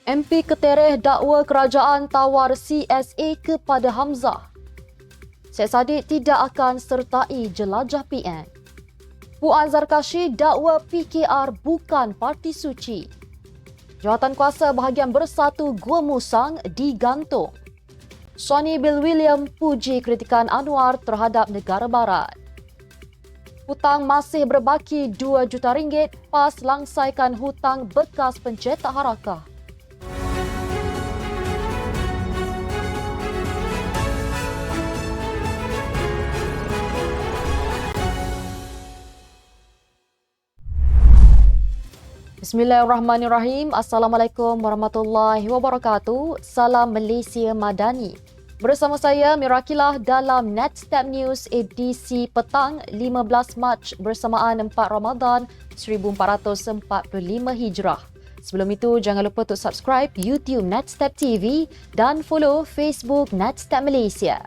MP ketereh dakwa kerajaan tawar CSA kepada Hamzah. Syed Saddiq tidak akan sertai jelajah PN. Puan Zarkashi dakwa PKR bukan parti suci. Jawatankuasa bahagian bersatu Gua Musang digantung. Sony Bill William puji kritikan Anwar terhadap negara barat. Hutang masih berbaki RM2 juta, PAS langsaikan hutang bekas pencetak harakah. Bismillahirrahmanirrahim. Assalamualaikum warahmatullahi wabarakatuh. Salam Malaysia Madani. Bersama saya Mirakilah dalam Netstep News edisi petang 15 Mac bersamaan 4 Ramadan 1445 Hijrah. Sebelum itu jangan lupa untuk subscribe YouTube Netstep TV dan follow Facebook Netstep Malaysia.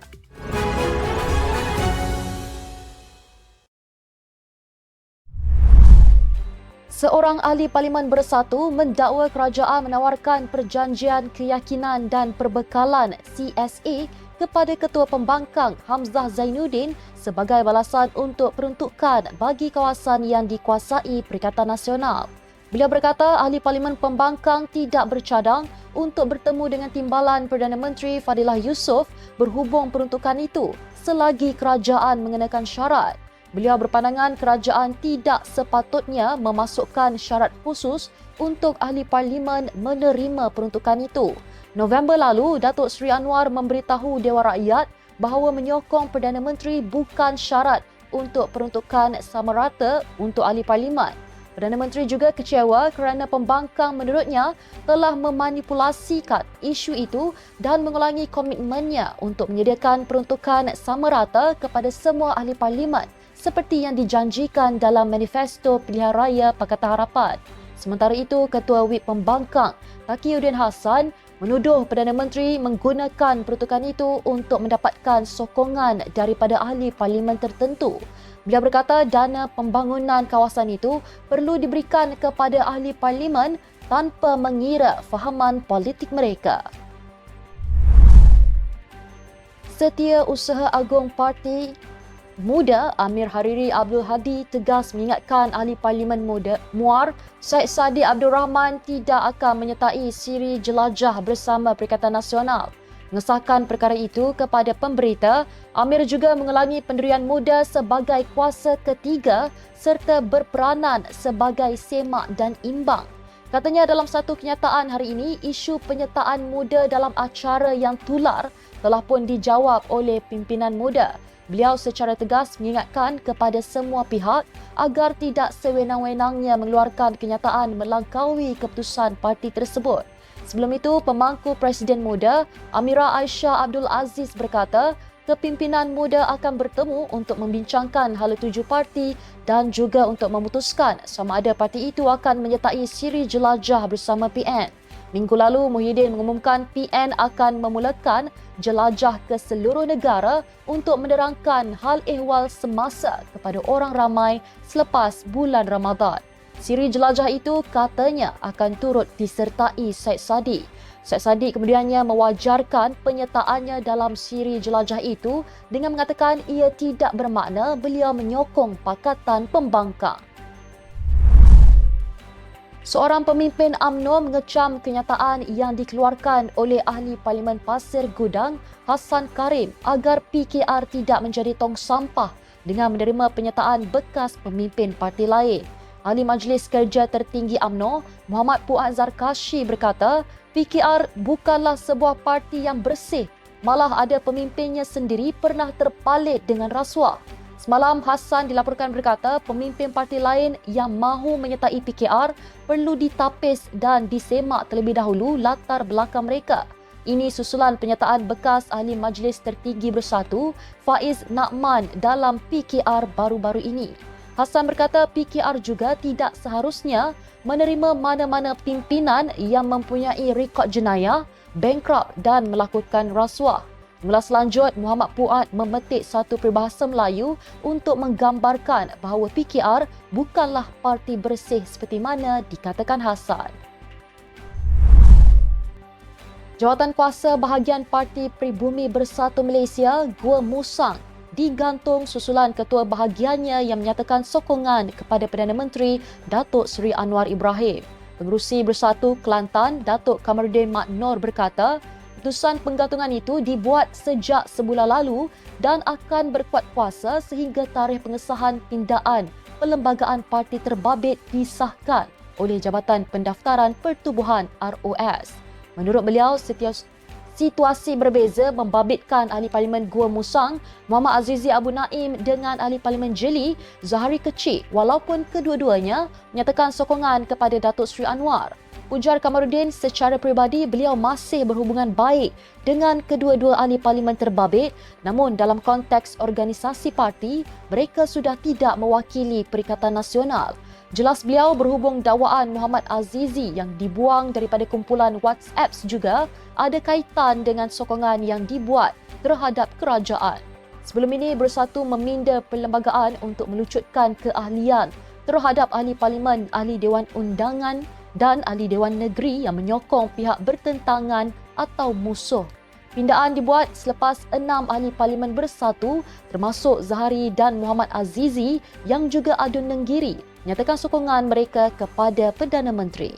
Seorang ahli Parlimen Bersatu mendakwa kerajaan menawarkan perjanjian keyakinan dan perbekalan CSA kepada Ketua Pembangkang Hamzah Zainuddin sebagai balasan untuk peruntukan bagi kawasan yang dikuasai Perikatan Nasional. Beliau berkata ahli Parlimen Pembangkang tidak bercadang untuk bertemu dengan Timbalan Perdana Menteri Fadilah Yusof berhubung peruntukan itu selagi kerajaan mengenakan syarat. Beliau berpandangan kerajaan tidak sepatutnya memasukkan syarat khusus untuk ahli parlimen menerima peruntukan itu. November lalu, Datuk Seri Anwar memberitahu Dewan Rakyat bahawa menyokong Perdana Menteri bukan syarat untuk peruntukan sama rata untuk ahli parlimen. Perdana Menteri juga kecewa kerana pembangkang menurutnya telah memanipulasikan isu itu dan mengulangi komitmennya untuk menyediakan peruntukan sama rata kepada semua ahli parlimen seperti yang dijanjikan dalam Manifesto Pilihan Raya Pakatan Harapan. Sementara itu, Ketua Whip Pembangkang, Taqiyuddin Hassan, menuduh Perdana Menteri menggunakan peruntukan itu untuk mendapatkan sokongan daripada ahli parlimen tertentu. Beliau berkata dana pembangunan kawasan itu perlu diberikan kepada ahli parlimen tanpa mengira fahaman politik mereka. Setiausaha Agung Parti Muda Amir Hariri Abdul Hadi tegas mengingatkan ahli parlimen Muar Syed Saddiq Abdul Rahman tidak akan menyertai siri jelajah bersama Perikatan Nasional. Mengesahkan perkara itu kepada pemberita, Amir juga mengulangi pendirian muda sebagai kuasa ketiga serta berperanan sebagai semak dan imbang. Katanya dalam satu kenyataan hari ini, isu penyertaan muda dalam acara yang tular telah pun dijawab oleh pimpinan muda. Beliau secara tegas mengingatkan kepada semua pihak agar tidak sewenang-wenangnya mengeluarkan kenyataan melangkaui keputusan parti tersebut. Sebelum itu, pemangku Presiden Muda Amira Aisyah Abdul Aziz berkata, kepimpinan muda akan bertemu untuk membincangkan hala tuju parti dan juga untuk memutuskan sama ada parti itu akan menyertai siri jelajah bersama PN. Minggu lalu, Muhyiddin mengumumkan PN akan memulakan jelajah ke seluruh negara untuk menerangkan hal ehwal semasa kepada orang ramai selepas bulan Ramadan. Siri jelajah itu katanya akan turut disertai Syed Saddiq. Syed Saddiq kemudiannya mewajarkan penyertaannya dalam siri jelajah itu dengan mengatakan ia tidak bermakna beliau menyokong Pakatan Pembangkang. Seorang pemimpin UMNO mengecam kenyataan yang dikeluarkan oleh ahli Parlimen Pasir Gudang, Hassan Karim, agar PKR tidak menjadi tong sampah dengan menerima penyertaan bekas pemimpin parti lain. Ahli Majlis Kerja Tertinggi UMNO, Muhammad Puan Zarkashi berkata, PKR bukanlah sebuah parti yang bersih, malah ada pemimpinnya sendiri pernah terpalit dengan rasuah. Semalam, Hassan dilaporkan berkata pemimpin parti lain yang mahu menyertai PKR perlu ditapis dan disemak terlebih dahulu latar belakang mereka. Ini susulan penyertaan bekas ahli Majlis Tertinggi Bersatu, Faiz Na'man dalam PKR baru-baru ini. Hassan berkata PKR juga tidak seharusnya menerima mana-mana pimpinan yang mempunyai rekod jenayah, bankrupt dan melakukan rasuah. Mengulas lanjut, Muhammad Puan memetik satu peribahasa Melayu untuk menggambarkan bahawa PKR bukanlah parti bersih seperti mana dikatakan Hassan. Jawatan kuasa bahagian Parti Pribumi Bersatu Malaysia, Gua Musang, digantung susulan ketua bahagiannya yang menyatakan sokongan kepada Perdana Menteri Datuk Seri Anwar Ibrahim. Pengerusi Bersatu Kelantan, Datuk Kamarudin Mat Nor berkata, keputusan penggantungan itu dibuat sejak sebulan lalu dan akan berkuat kuasa sehingga tarikh pengesahan pindaan perlembagaan parti terbabit disahkan oleh Jabatan Pendaftaran Pertubuhan ROS. Menurut beliau, situasi berbeza membabitkan Ahli Parlimen Gua Musang, Muhammad Azizi Abu Naim dengan Ahli Parlimen Jeli, Zahari Kecik, walaupun kedua-duanya menyatakan sokongan kepada Datuk Seri Anwar. Ujar Kamarudin, secara peribadi beliau masih berhubungan baik dengan kedua-dua ahli parlimen terbabit, namun dalam konteks organisasi parti, mereka sudah tidak mewakili Perikatan Nasional. Jelas beliau berhubung dakwaan Muhammad Azizi yang dibuang daripada kumpulan WhatsApp juga ada kaitan dengan sokongan yang dibuat terhadap kerajaan. Sebelum ini, Bersatu meminda perlembagaan untuk melucutkan keahlian terhadap ahli parlimen, ahli Dewan Undangan dan ahli Dewan Negeri yang menyokong pihak bertentangan atau musuh. Pindaan dibuat selepas 6 ahli parlimen Bersatu termasuk Zahari dan Muhammad Azizi yang juga adun Nenggiri menyatakan sokongan mereka kepada Perdana Menteri.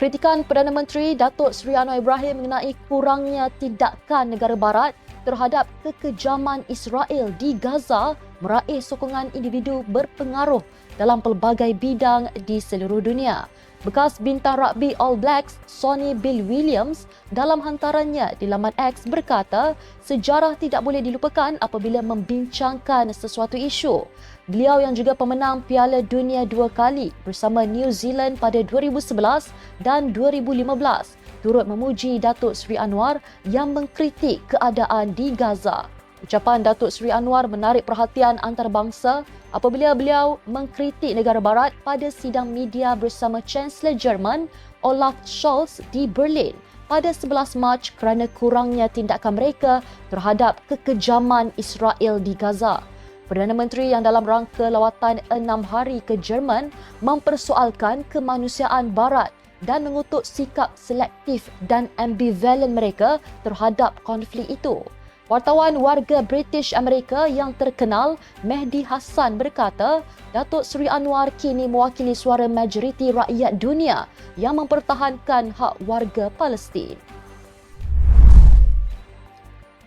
Kritikan Perdana Menteri Datuk Seri Anwar Ibrahim mengenai kurangnya tindakan negara barat terhadap kekejaman Israel di Gaza meraih sokongan individu berpengaruh dalam pelbagai bidang di seluruh dunia. Bekas bintang rugby All Blacks Sonny Bill Williams dalam hantarannya di laman X berkata, sejarah tidak boleh dilupakan apabila membincangkan sesuatu isu. Beliau yang juga pemenang Piala Dunia 2 kali bersama New Zealand pada 2011 dan 2015 turut memuji Datuk Seri Anwar yang mengkritik keadaan di Gaza. Ucapan Datuk Seri Anwar menarik perhatian antarabangsa apabila beliau mengkritik negara barat pada sidang media bersama Chancellor Jerman Olaf Scholz di Berlin pada 11 Mac kerana kurangnya tindakan mereka terhadap kekejaman Israel di Gaza. Perdana Menteri yang dalam rangka lawatan 6 hari ke Jerman mempersoalkan kemanusiaan barat dan mengutuk sikap selektif dan ambivalen mereka terhadap konflik itu. Wartawan warga British Amerika yang terkenal Mehdi Hassan berkata, Datuk Seri Anwar kini mewakili suara majoriti rakyat dunia yang mempertahankan hak warga Palestin.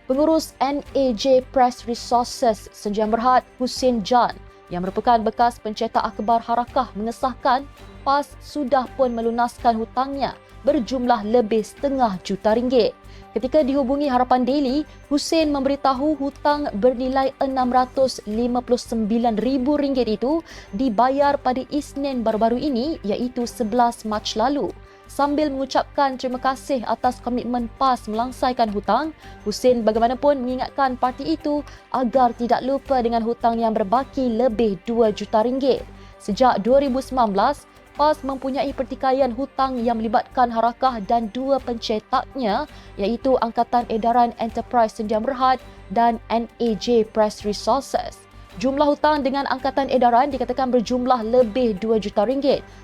Pengurus NAJ Press Resources Sdn Bhd Hussein Jan yang merupakan bekas pencetak akhbar Harakah mengesahkan PAS sudah pun melunaskan hutangnya berjumlah lebih RM500,000. Ketika dihubungi Harapan Daily, Hussein memberitahu hutang bernilai RM659,000 itu dibayar pada Isnin baru-baru ini iaitu 11 Mac lalu. Sambil mengucapkan terima kasih atas komitmen PAS melangsaikan hutang, Hussein bagaimanapun mengingatkan parti itu agar tidak lupa dengan hutang yang berbaki lebih RM2 juta. Sejak 2019, PAS mempunyai pertikaian hutang yang melibatkan Harakah dan dua pencetaknya iaitu Angkatan Edaran Enterprise Sdn Bhd dan NAJ Press Resources. Jumlah hutang dengan Angkatan Edaran dikatakan berjumlah lebih RM2 juta,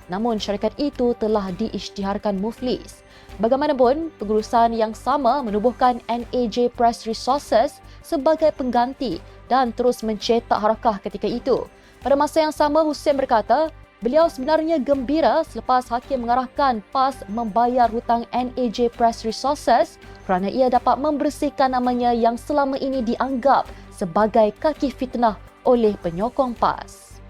namun syarikat itu telah diisytiharkan muflis. Bagaimanapun, pengurusan yang sama menubuhkan NAJ Press Resources sebagai pengganti dan terus mencetak Harakah ketika itu. Pada masa yang sama, Hussein berkata, beliau sebenarnya gembira selepas hakim mengarahkan PAS membayar hutang NAJ Press Resources kerana ia dapat membersihkan namanya yang selama ini dianggap sebagai kaki fitnah oleh penyokong PAS.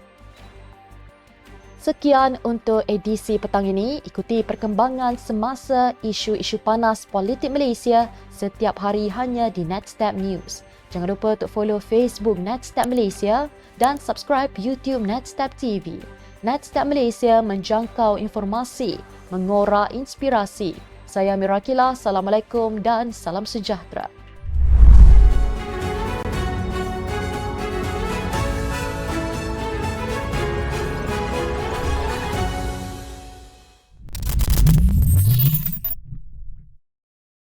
Sekian untuk edisi petang ini. Ikuti perkembangan semasa isu-isu panas politik Malaysia setiap hari hanya di Netstep News. Jangan lupa untuk follow Facebook Netstep Malaysia dan subscribe YouTube Netstep TV. Netstep Malaysia menjangkau informasi, mengorak inspirasi. Saya Mirakila, Assalamualaikum dan salam sejahtera.